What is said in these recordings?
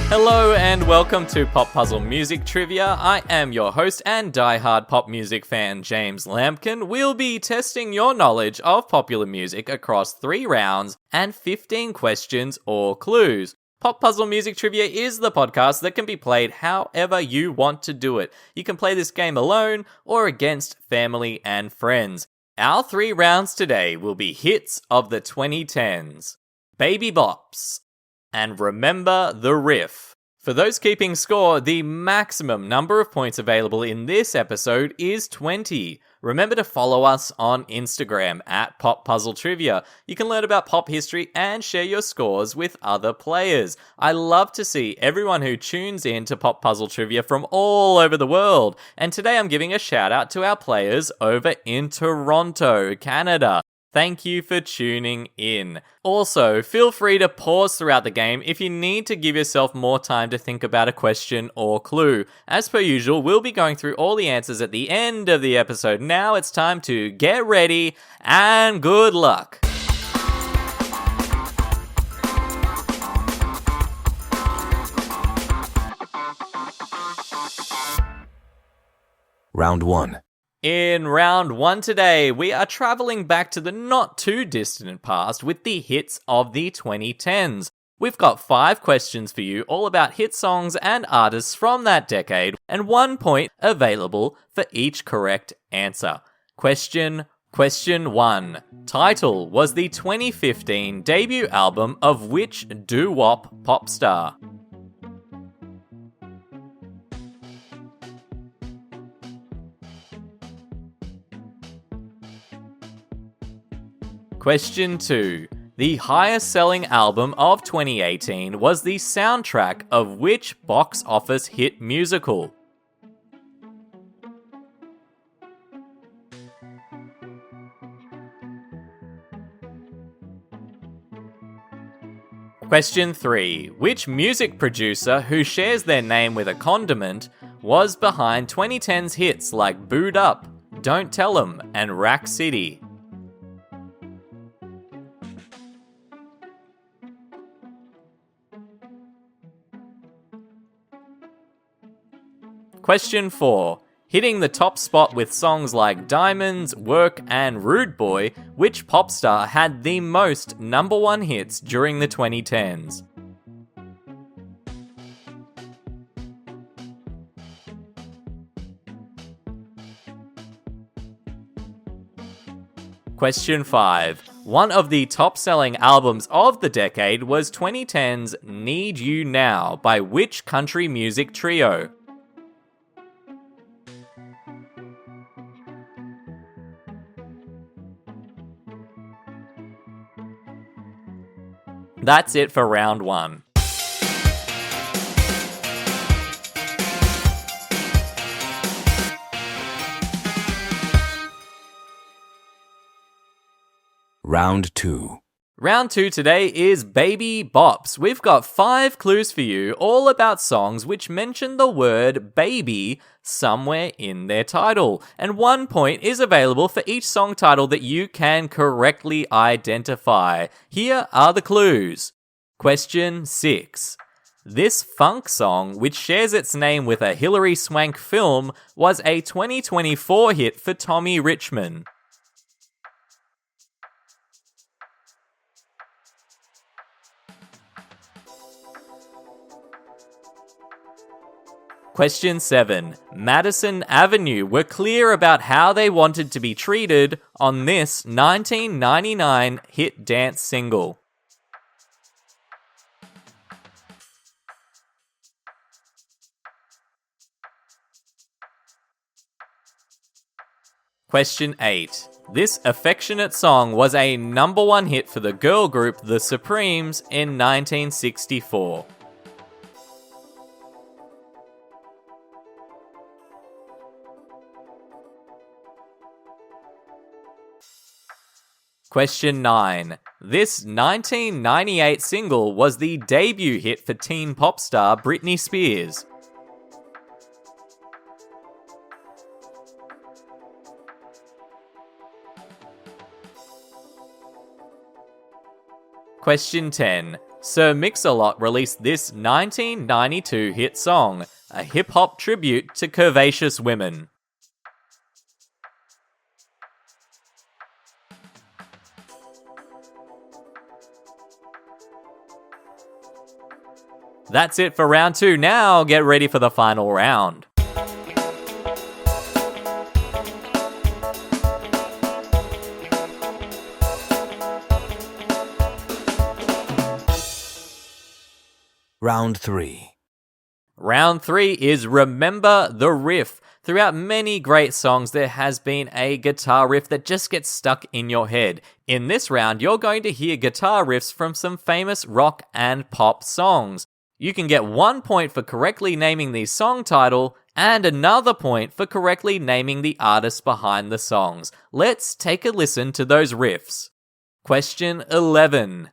Hello and welcome to Pop Puzzle Music Trivia. I am your host and diehard pop music fan, James Lampkin. We'll be testing your knowledge of popular music across 3 rounds and 15 questions or clues. Pop Puzzle Music Trivia is the podcast that can be played however you want to do it. You can play this game alone or against family and friends. Our 3 rounds today will be hits of the 2010s, Baby Bops, and Remember the Riff. For those keeping score, the maximum number of points available in this episode is 20. Remember to follow us on Instagram at Pop Puzzle Trivia. You can learn about pop history and share your scores with other players. I love to see everyone who tunes in to Pop Puzzle Trivia from all over the world. And today I'm giving a shout out to our players over in Toronto, Canada. Thank you for tuning in. Also, feel free to pause throughout the game if you need to give yourself more time to think about a question or clue. As per usual, we'll be going through all the answers at the end of the episode. Now it's time to get ready and good luck. Round 1. In round 1 today, we are traveling back to the not too distant past with the hits of the 2010s. We've got 5 questions for you all about hit songs and artists from that decade, and 1 point available for each correct answer. Question 1. Title was the 2015 debut album of which doo-wop pop star? Question 2. The highest selling album of 2018 was the soundtrack of which box office hit musical? Question 3. Which music producer who shares their name with a condiment was behind 2010's hits like Boo'd Up, Don't Tell 'Em, and Rack City? Question 4. Hitting the top spot with songs like Diamonds, Work, and Rude Boy, which pop star had the most number 1 hits during the 2010s? Question 5. One of the top-selling albums of the decade was 2010's Need You Now by which country music trio? That's it for round 1. Round 2. Round 2 today is Baby Bops. We've got 5 clues for you, all about songs which mention the word baby somewhere in their title. And 1 point is available for each song title that you can correctly identify. Here are the clues. Question 6. This funk song, which shares its name with a Hilary Swank film, was a 2024 hit for Tommy Richman. Question 7. Madison Avenue were clear about how they wanted to be treated on this 1999 hit dance single. Question 8. This affectionate song was a number 1 hit for the girl group The Supremes in 1964. Question 9. This 1998 single was the debut hit for teen pop star Britney Spears. Question 10. Sir Mix-a-Lot released this 1992 hit song, a hip-hop tribute to curvaceous women. That's it for round 2. Now get ready for the final round. Round 3. Round 3 is Remember the Riff. Throughout many great songs, there has been a guitar riff that just gets stuck in your head. In this round, you're going to hear guitar riffs from some famous rock and pop songs. You can get 1 point for correctly naming the song title, and another point for correctly naming the artist behind the songs. Let's take a listen to those riffs. Question 11.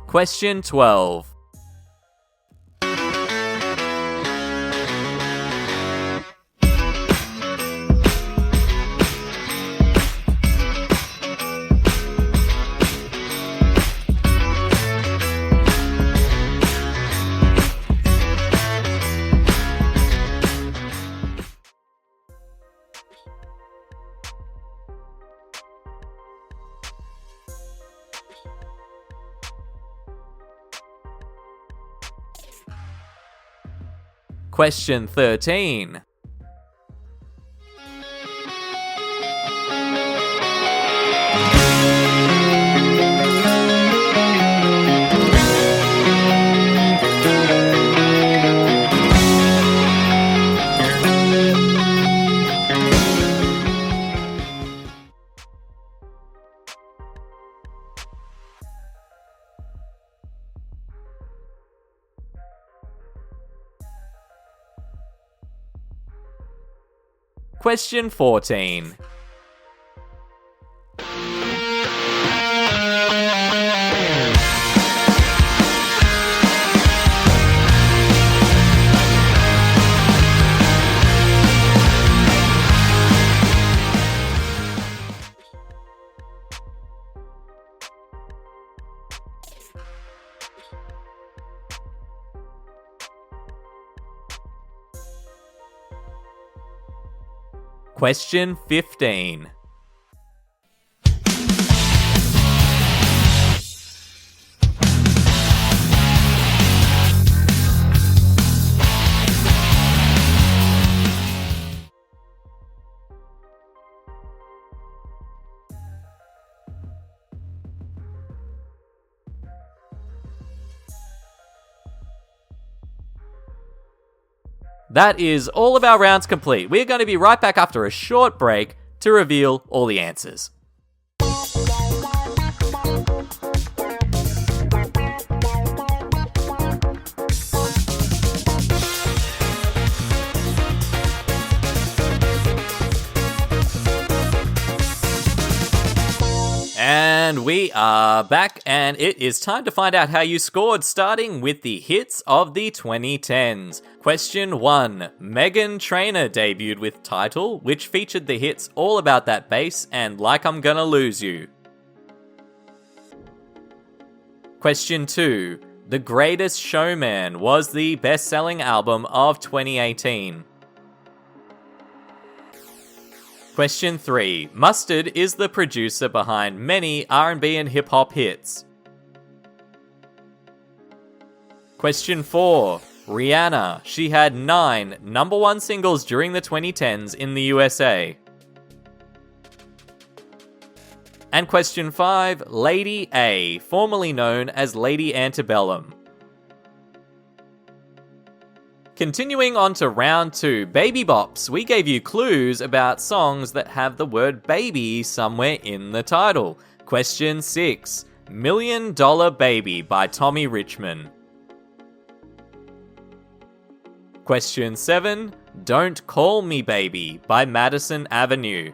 Question 12. Question 13. Question 14. Question 15. That is all of our rounds complete. We're going to be right back after a short break to reveal all the answers. And we are back, and it is time to find out how you scored, starting with the hits of the 2010s. Question 1. Meghan Trainor debuted with Title, which featured the hits All About That Bass and Like I'm Gonna Lose You. Question 2. The Greatest Showman was the best-selling album of 2018. Question 3. Mustard is the producer behind many R&B and hip-hop hits. Question 4. Rihanna. She had 9 number 1 singles during the 2010s in the USA. And question 5. Lady A, formerly known as Lady Antebellum. Continuing on to round 2, Baby Bops. We gave you clues about songs that have the word baby somewhere in the title. Question 6. $1 Million Baby by Tommy Richmond. Question 7. Don't Call Me Baby by Madison Avenue.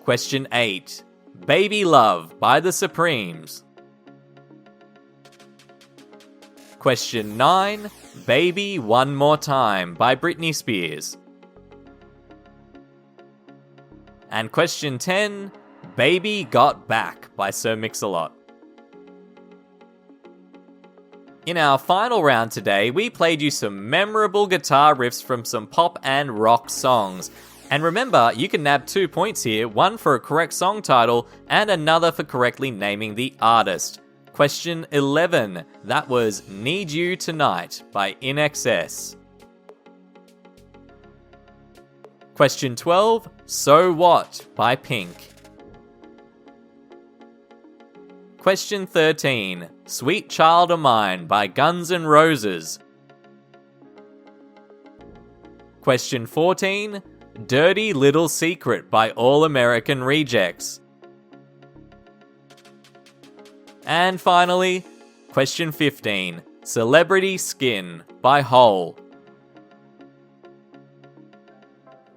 Question 8. Baby Love by The Supremes. Question 9. Baby One More Time by Britney Spears. And question 10. Baby Got Back by Sir Mix-a-Lot. In our final round today, we played you some memorable guitar riffs from some pop and rock songs. And remember, you can nab 2 points here, one for a correct song title and another for correctly naming the artist. Question 11, that was Need You Tonight by In Excess. Question 12, So What by Pink. Question 13, Sweet Child of Mine by Guns N' Roses. Question 14, Dirty Little Secret by All American Rejects. And finally, question 15, Celebrity Skin by Hole.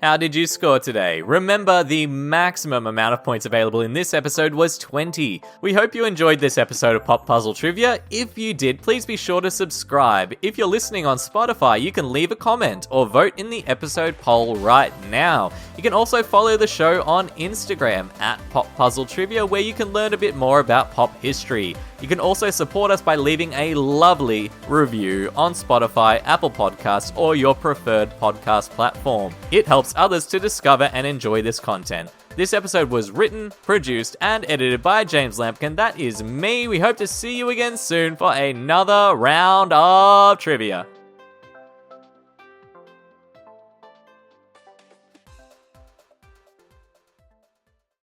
How did you score today? Remember, the maximum amount of points available in this episode was 20. We hope you enjoyed this episode of Pop Puzzle Trivia. If you did, please be sure to subscribe. If you're listening on Spotify, you can leave a comment or vote in the episode poll right now. You can also follow the show on Instagram at Pop Puzzle Trivia, where you can learn a bit more about pop history. You can also support us by leaving a lovely review on Spotify, Apple Podcasts, or your preferred podcast platform. It helps others to discover and enjoy this content. This episode was written, produced, and edited by James Lampkin. That is me. We hope to see you again soon for another round of trivia.